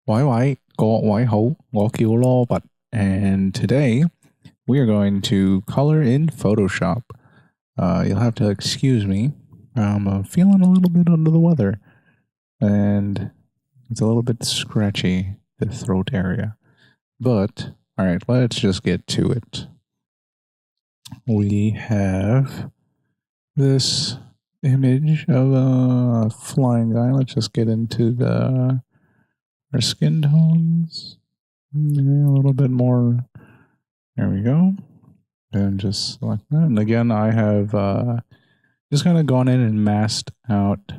Why có why hấu có kill law but and today we are going to color in Photoshop. You'll have to excuse me. I'm feeling a little bit under the weather and it's a little bit scratchy, the throat area. But all right, let's just get to it. We have this image of a flying guy. Let's just get into our skin tones. A little bit more. There we go. And just like that. And again, I have just kind of gone in and masked out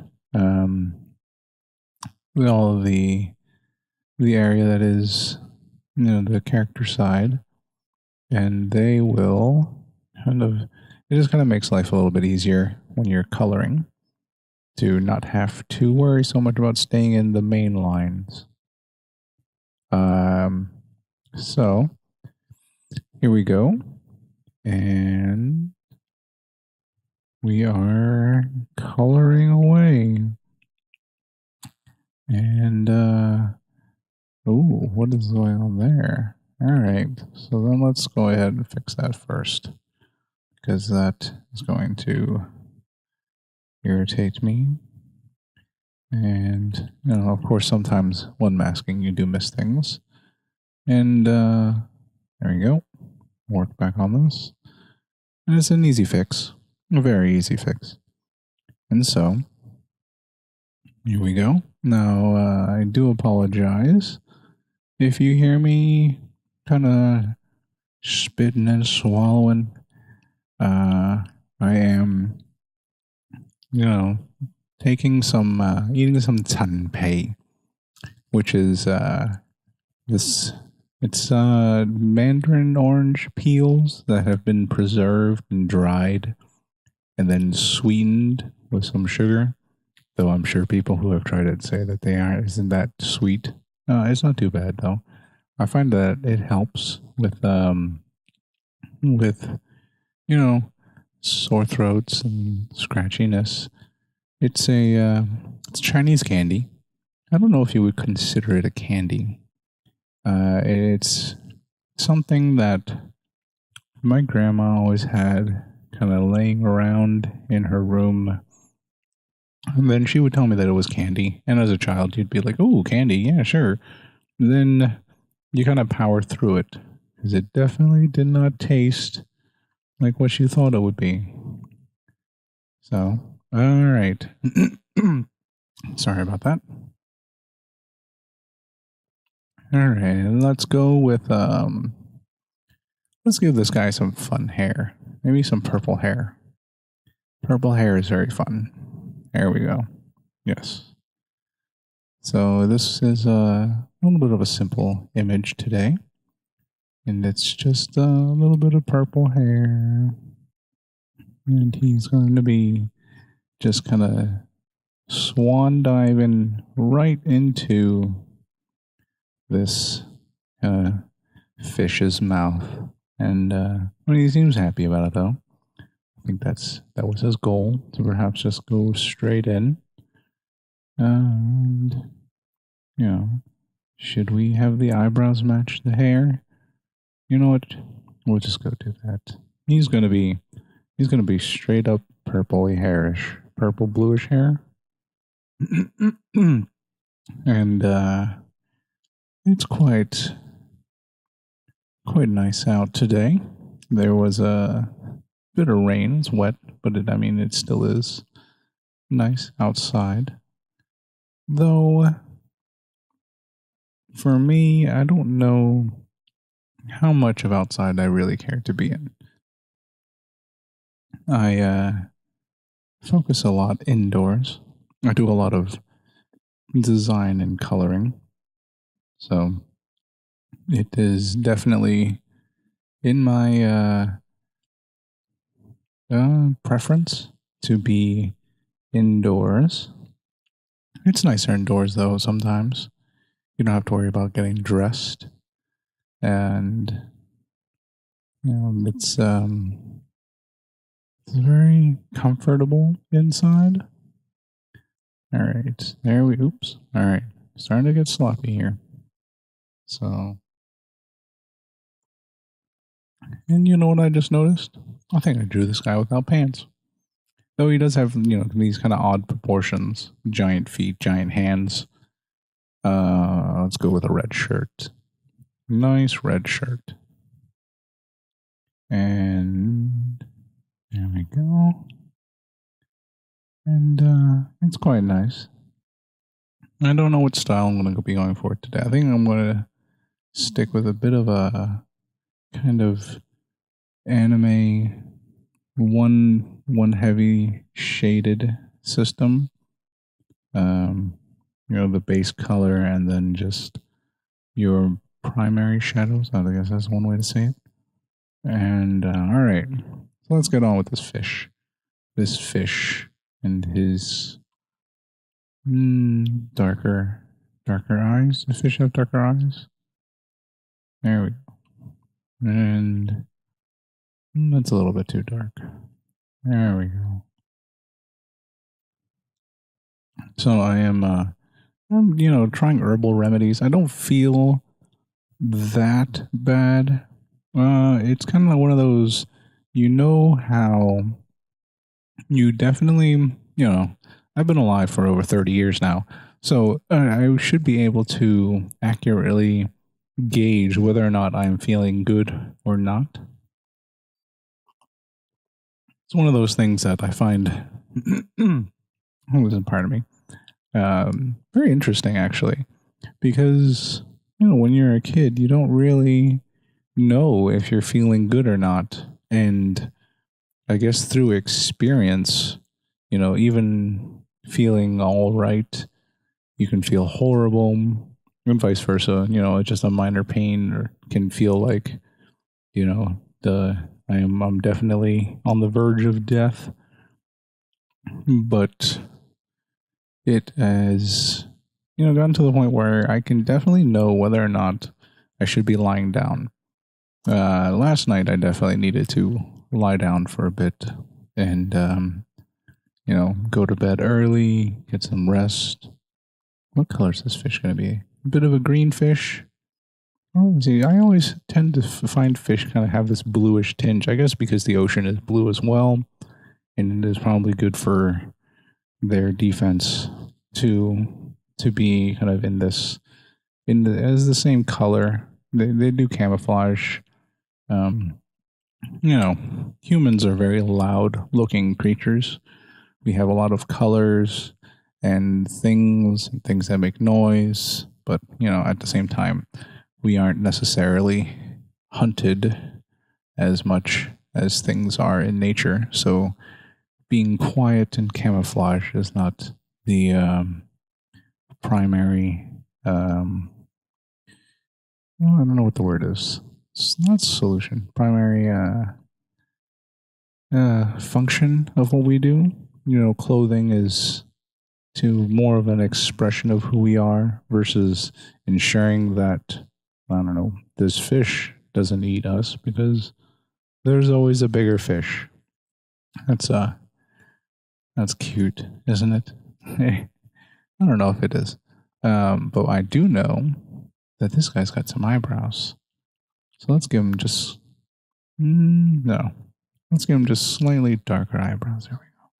all of the area that is, the character side, and they will kind of. It just kind of makes life a little bit easier when you're coloring to not have to worry so much about staying in the main lines. So here we go. And we are coloring away. And, what is going on there? All right. So then let's go ahead and fix that first, because that is going to irritate me. And, of course, sometimes when masking, you do miss things. And there we go. Work back on this. And it's an easy fix. A very easy fix. And so, here we go. Now, I do apologize if you hear me kind of spitting and swallowing. I am, taking some, eating some tanpei, which is it's mandarin orange peels that have been preserved and dried and then sweetened with some sugar. Though I'm sure people who have tried it say that isn't that sweet. It's not too bad though. I find that it helps with sore throats and scratchiness. It's it's Chinese candy. I don't know if you would consider it a candy. It's something that my grandma always had kind of laying around in her room. And then she would tell me that it was candy. And as a child, you'd be like, oh, candy. Yeah, sure. And then you kind of power through it because it definitely did not taste like what you thought it would be. So, all right. Sorry about that. All right, let's go with let's give this guy some fun hair. Maybe some purple hair. Purple hair is very fun. There we go. Yes. So this is a little bit of a simple image today. And it's just a little bit of purple hair. And he's going to be just kind of swan diving right into this fish's mouth. And he seems happy about it, though. I think that was his goal, to perhaps just go straight in. And, should we have the eyebrows match the hair? You know what? We'll just go do that. He's gonna be straight up purpley hairish, purple bluish hair. And it's quite nice out today. There was a bit of rain. It's wet, but it still is nice outside. Though, for me, I don't know how much of outside I really care to be in. I focus a lot indoors. I do a lot of design and coloring. So it is definitely in my preference to be indoors. It's nicer indoors though sometimes. You don't have to worry about getting dressed. And it's very comfortable inside. All right. Oops. All right. Starting to get sloppy here. So, and you know what I just noticed? I think I drew this guy without pants. Though he does have, these kind of odd proportions. Giant feet, giant hands. Let's go with a red shirt. Nice red shirt. And there we go. And it's quite nice. I don't know what style I'm going to be going for today. I think I'm going to stick with a bit of a kind of anime one heavy shaded system. The base color and then just your primary shadows. I guess that's one way to say it. And all right, so let's get on with this fish. This fish and his darker eyes. Does fish have darker eyes? There we go. And that's a little bit too dark. There we go. So I'm trying herbal remedies. I don't feel that bad. It's kind of like one of those, how you definitely, I've been alive for over 30 years now. So I should be able to accurately gauge whether or not I'm feeling good or not. It's one of those things that I find, pardon me, very interesting actually, because when you're a kid, you don't really know if you're feeling good or not, and I guess through experience, even feeling all right, you can feel horrible, and vice versa. Just a minor pain or can feel like, I'm definitely on the verge of death, but it has gotten to the point where I can definitely know whether or not I should be lying down. Last night I definitely needed to lie down for a bit and go to bed early, get some rest. What color is this fish going to be? A bit of a green fish. Oh, see, I always tend to find fish kind of have this bluish tinge. I guess because the ocean is blue as well, and it is probably good for their defense to be kind of as the same color. They do camouflage. Um, Humans are very loud looking creatures. We have a lot of colors and things that make noise, but at the same time, we aren't necessarily hunted as much as things are in nature. So being quiet and camouflage is not the primary. I don't know what the word is. It's not solution. Primary function of what we do. Clothing is to more of an expression of who we are versus ensuring that, I don't know, this fish doesn't eat us, because there's always a bigger fish. That's cute, isn't it? I don't know if it is. But I do know that this guy's got some eyebrows. So let's give him just no. Let's give him just slightly darker eyebrows. There we go.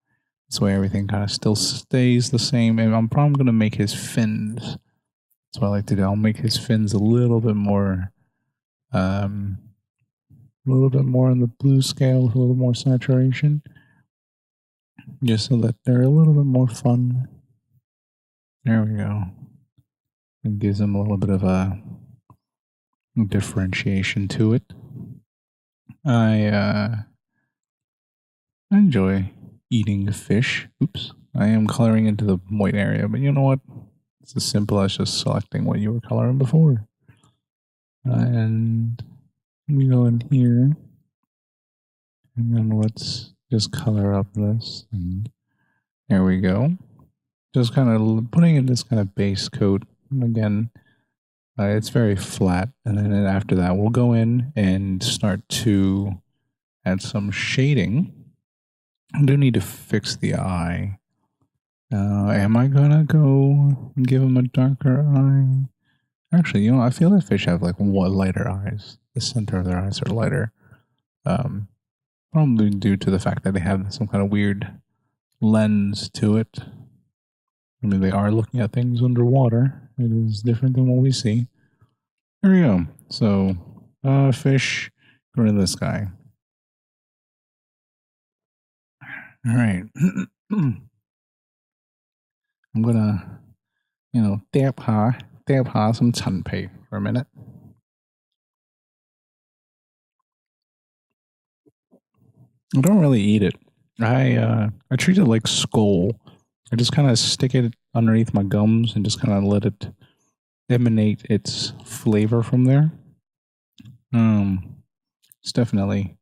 This way everything kind of still stays the same. And I'm probably going to make his fins. That's what I like to do. I'll make his fins a little bit more on the blue scale with a little more saturation. Just so that they're a little bit more fun. There we go. It gives them a little bit of a differentiation to it. I enjoy eating fish. Oops. I am coloring into the white area, but you know what? It's as simple as just selecting what you were coloring before. And we go in here. And then let's just color up this. And there we go. Just kind of putting in this kind of base coat. And again, it's very flat. And then after that, we'll go in and start to add some shading. I do need to fix the eye. Am I gonna go and give him a darker eye? Actually, I feel that fish have like lighter eyes. The center of their eyes are lighter. Um, Probably due to the fact that they have some kind of weird lens to it. I mean, they are looking at things underwater. It is different than what we see. There we go. So, fish, go to this guy. All right. I'm gonna, dab ha some chanpei for a minute. I don't really eat it. I treat it like skull. I just kind of stick it underneath my gums and just kind of let it emanate its flavor from there. It's definitely.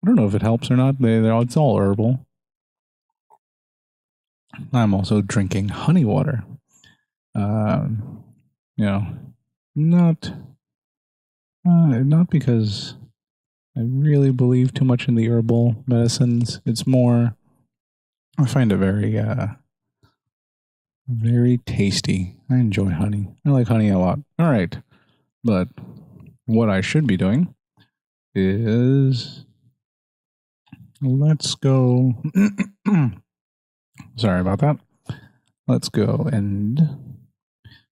I don't know if it helps or not. It's all herbal. I'm also drinking honey water. Um, you know, not not because I really believe too much in the herbal medicines. It's more I find it very tasty. I enjoy honey. I like honey a lot. All right, but what I should be doing is let's go. Sorry about that. Let's go and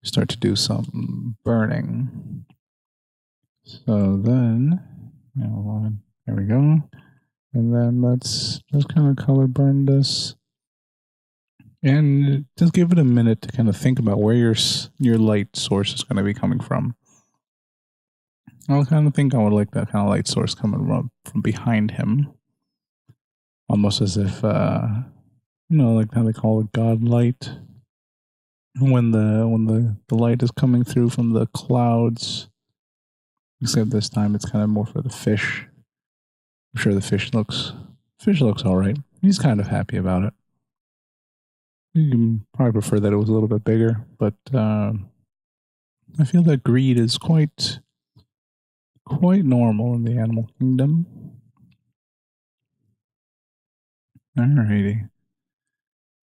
start to do some burning. So then, there we go. And then let's just kind of color burn this, and just give it a minute to kind of think about where your light source is going to be coming from. I kind of think I would like that kind of light source coming from behind him, almost as if like how they call it God light. When the light is coming through from the clouds, except this time it's kind of more for the fish. I'm sure the fish looks all right. He's kind of happy about it. You can probably prefer that it was a little bit bigger, but I feel that greed is quite normal in the animal kingdom. Alrighty.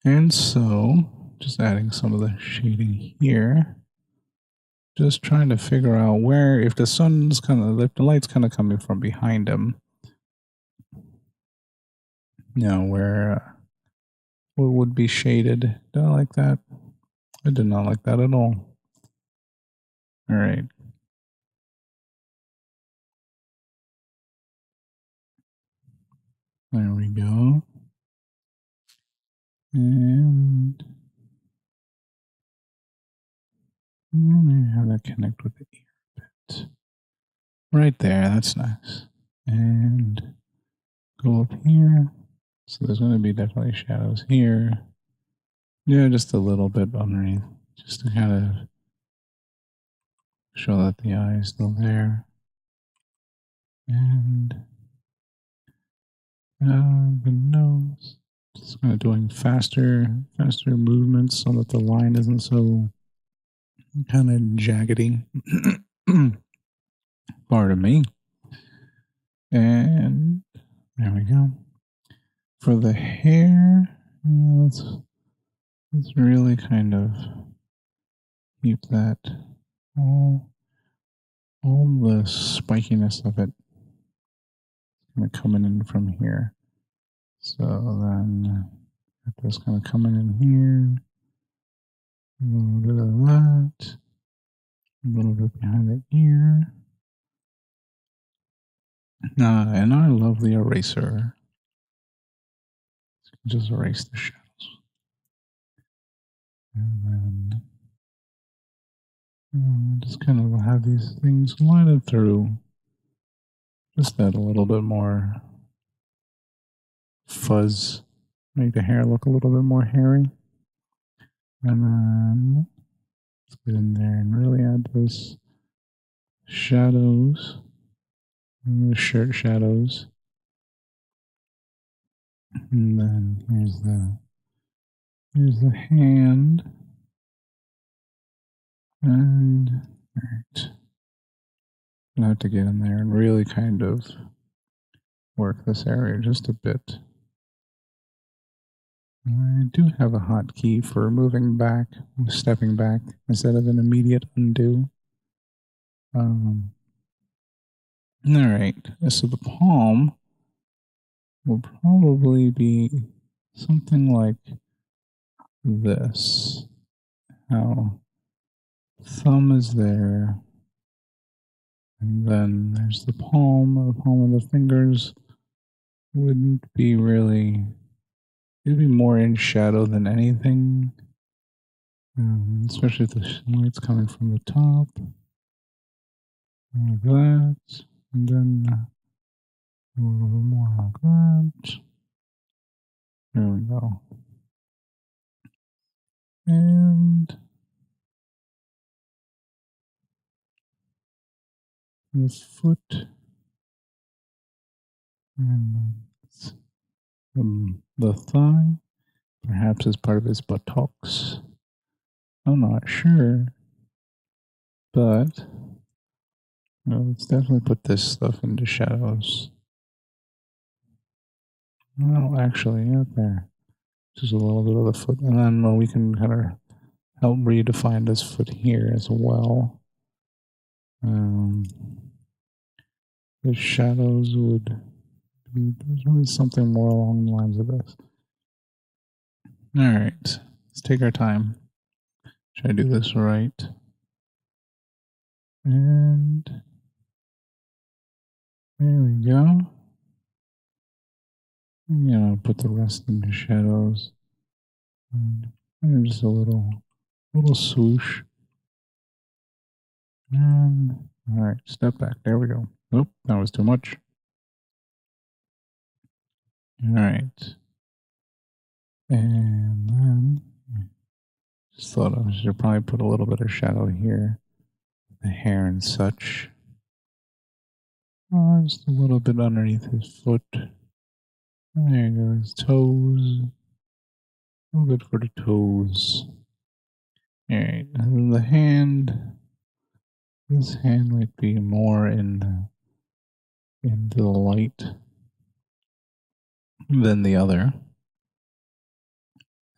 And so, just adding some of the shading here. Just trying to figure out where, if the the light's kind of coming from behind him, where what would be shaded. Do I like that? I did not like that at all. All right. There we go. And have that connect with the ear a bit. Right there, that's nice. And go up here. So there's going to be definitely shadows here. Yeah, just a little bit underneath, just to kind of show that the eye is still there. And the nose. Just kind of doing faster movements so that the line isn't so kind of jaggedy. Pardon me. And there we go. For the hair, let's really kind of keep that all the spikiness of it kind of coming in from here. So then get this kind of coming in here. A little bit of that. A little bit behind the ear. And our lovely eraser. Just erase the shadows. And then just kind of have these things lighted through. Just add a little bit more fuzz. Make the hair look a little bit more hairy. And then let's get in there and really add those shadows. The shirt shadows. And then here's the hand. And all right. I have to get in there and really kind of work this area just a bit. I do have a hotkey for moving back, stepping back, instead of an immediate undo. All right. So the palm will probably be something like this. How thumb is there, and then there's the palm. The palm of the fingers wouldn't be really. It'd be more in shadow than anything, especially if the light's coming from the top, like that, and then a little bit more like that. There we go. And this foot, and the thigh, perhaps as part of his buttocks. I'm not sure, but let's definitely put this stuff into shadows. Well, actually, yeah, there. Just a little bit of the foot, and then we can kind of help redefine this foot here as well. The shadows would be, there's really something more along the lines of this. All right, let's take our time. Try to do this right. And there we go. Put the rest into shadows. And just a little swoosh. And all right, step back. There we go. Oh, that was too much. All right. And then just thought I should probably put a little bit of shadow here. The hair and such. Just a little bit underneath his foot. There you go, his toes. A little bit for the toes. Alright, and then the hand. This hand might be more into the light than the other.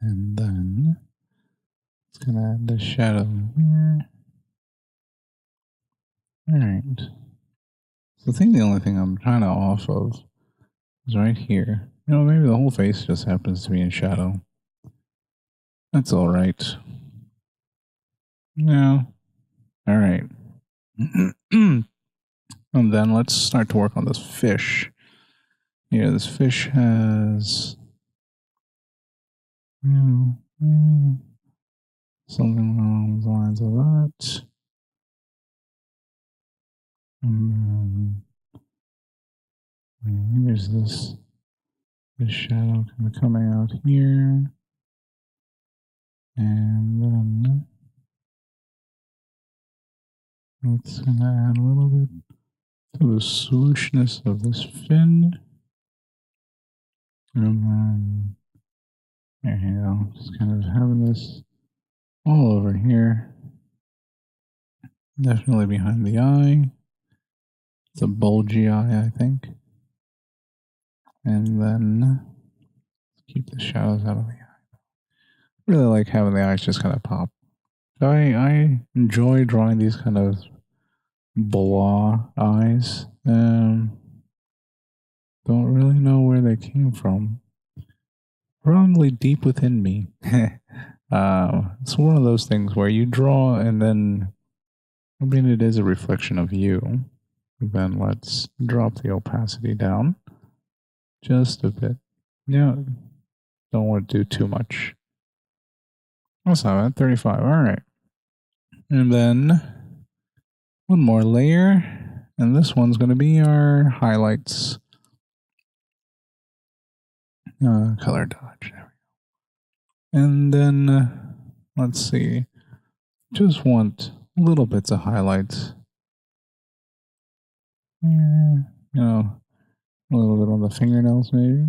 And then it's gonna add the shadow here. Alright. So I think the only thing I'm kind of off of is right here. Maybe the whole face just happens to be in shadow. That's alright. No. Alright. And then let's start to work on this fish. This fish has something along the lines of that. And here's this shadow kind of coming out here. And then it's going to add a little bit to the swooshness of this fin. And then there you go. Just kind of having this all over here. Definitely behind the eye. It's a bulgy eye, I think. And then keep the shadows out of the eye. Really like having the eyes just kind of pop. So I enjoy drawing these kind of blah eyes. Don't really know where they came from. Probably deep within me. It's one of those things where you draw and then, it is a reflection of you. Then let's drop the opacity down just a bit. Don't want to do too much. Also at 35. All right. And then one more layer. And this one's going to be our highlights. Color dodge. There we go. And then let's see. Just want little bits of highlights. A little bit on the fingernails maybe.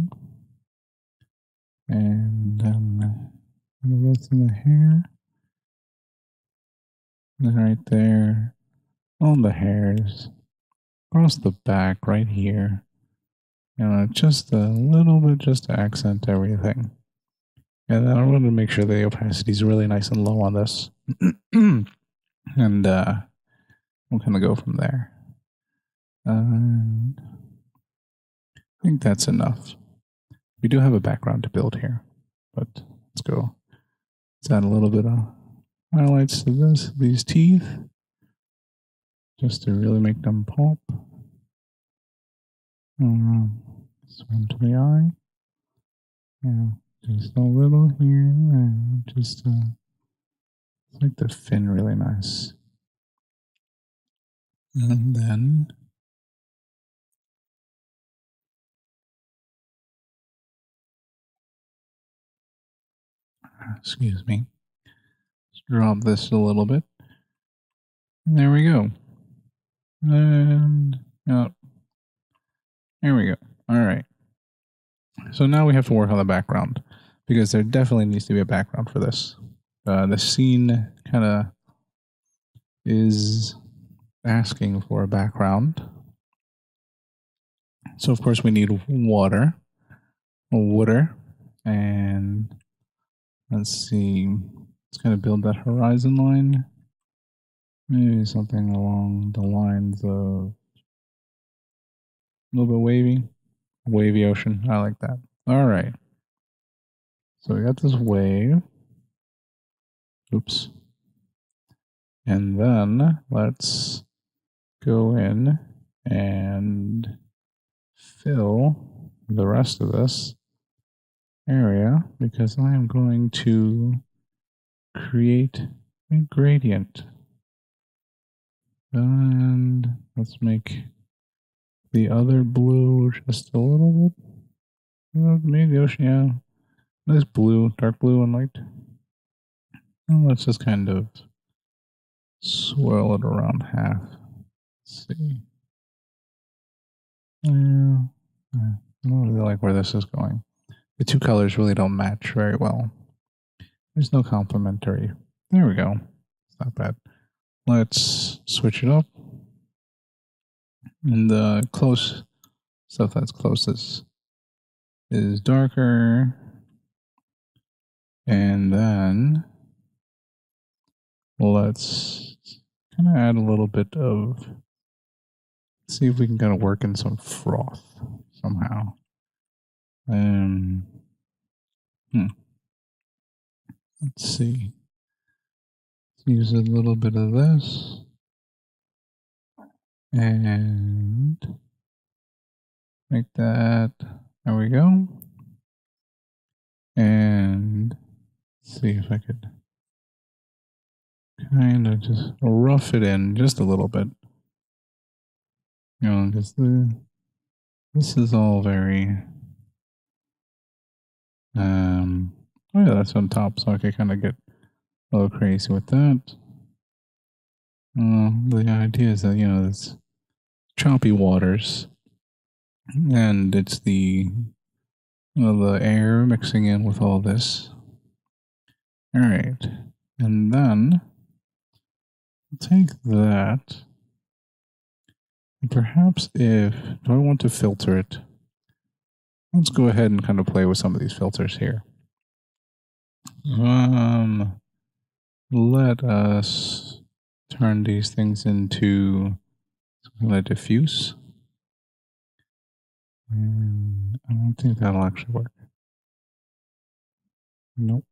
And then a little bit in the hair. And then right there on the hairs. Across the back right here. Just a little bit just to accent everything. And then I want to make sure the opacity is really nice and low on this. And we'll kind of go from there. And I think that's enough. We do have a background to build here, but let's go. Let's add a little bit of highlights to these teeth, just to really make them pop. Swim to the eye. Yeah, just a little here, and just make the fin really nice. And then excuse me, just drop this a little bit. And there we go. And there we go. All right. So now we have to work on the background, because there definitely needs to be a background for this. The scene kind of is asking for a background. So of course we need water, and let's see. Let's kind of build that horizon line. Maybe something along the lines of a little bit wavy ocean. I like that. All right. So we got this wave. Oops. And then let's go in and fill the rest of this area, because I am going to create a gradient. And let's make the other blue just a little bit. Maybe the ocean, yeah. Nice blue, dark blue and light. And let's just kind of swirl it around half. Let's see. Yeah, I don't really like where this is going. The two colors really don't match very well. There's no complementary. There we go. It's not bad. Let's switch it up. And the close stuff that's closest is darker. And then let's kind of add a little bit of, see if we can kind of work in some froth somehow. Let's see. Let's use a little bit of this. And make that, there we go. And let's see if I could kind of just rough it in just a little bit. You know, because this is all very, oh yeah, that's on top, so I could kind of get a little crazy with that. The idea is that, you know, it's choppy waters, and it's the, you know, the air mixing in with all this. All right, and then take that, and perhaps do I want to filter it? Let's go ahead and kind of play with some of these filters here. Let us turn these things into something like diffuse. And I don't think that'll actually work. Nope.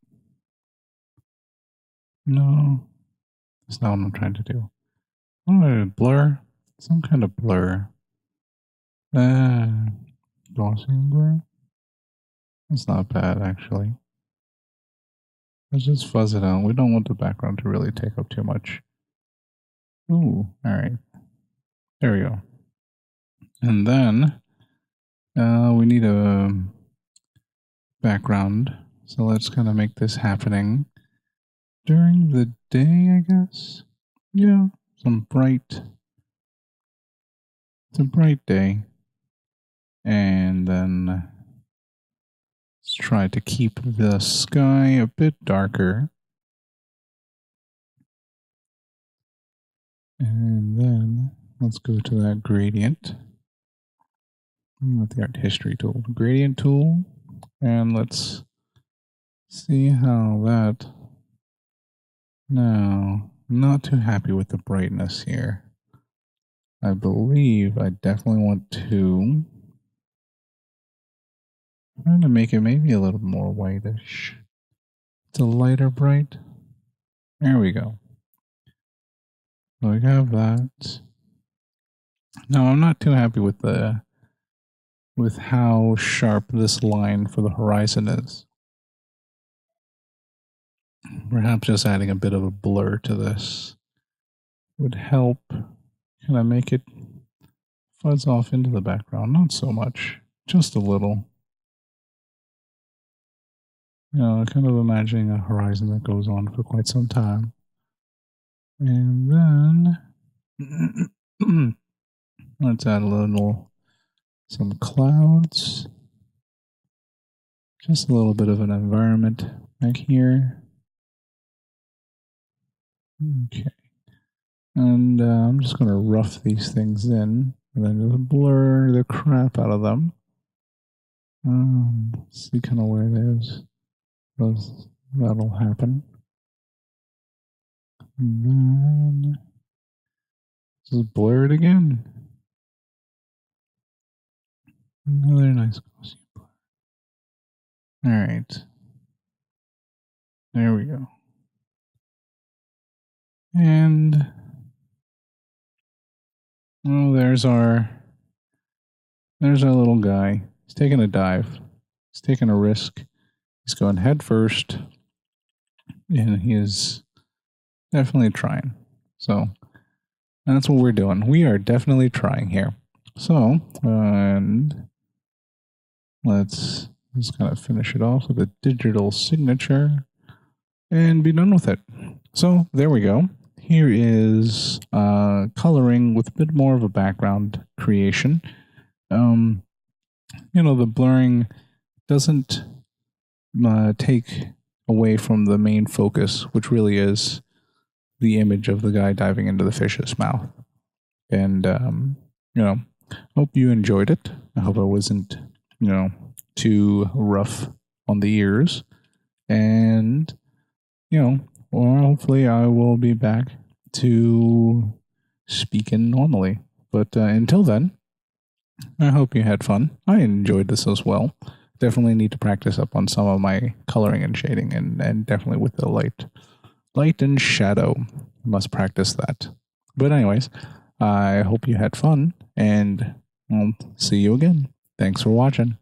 No, that's not what I'm trying to do. Oh, blur, some kind of blur. Gaussian blur. That's not bad, actually. Let's just fuzz it out. We don't want the background to really take up too much. Ooh, all right. There we go. And then we need a background. So let's kind of make this happening during the day, I guess. Yeah, it's a bright day. And then let's try to keep the sky a bit darker. And then let's go to that gradient. With the art history tool, gradient tool, and let's see how that. No, not too happy with the brightness here. I believe I definitely want to try to make it maybe a little more whitish. It's a lighter bright. There we go. So we have that. Now I'm not too happy with how sharp this line for the horizon is. Perhaps just adding a bit of a blur to this would help. Can I make it fuzz off into the background? Not so much, just a little. Kind of imagining a horizon that goes on for quite some time. And then let's add some clouds. Just a little bit of an environment back here. Okay. And I'm just going to rough these things in and then just blur the crap out of them. See kind of where it is. That'll happen. And then just blur it again. Another nice glossy blur. All right. There we go. And there's our little guy. He's taking a dive. He's taking a risk. He's going head first, and he is definitely trying. So that's what we're doing. We are definitely trying here. So, and let's just kind of finish it off with a digital signature and be done with it. So there we go. Here is coloring with a bit more of a background creation. The blurring doesn't take away from the main focus, which really is the image of the guy diving into the fish's mouth. And, hope you enjoyed it. I hope I wasn't, too rough on the ears. And, hopefully I will be back to speaking normally. But until then, I hope you had fun. I enjoyed this as well. Definitely need to practice up on some of my coloring and shading, and definitely with the light and shadow. Must practice that. But anyways, I hope you had fun, and I'll see you again. Thanks for watching.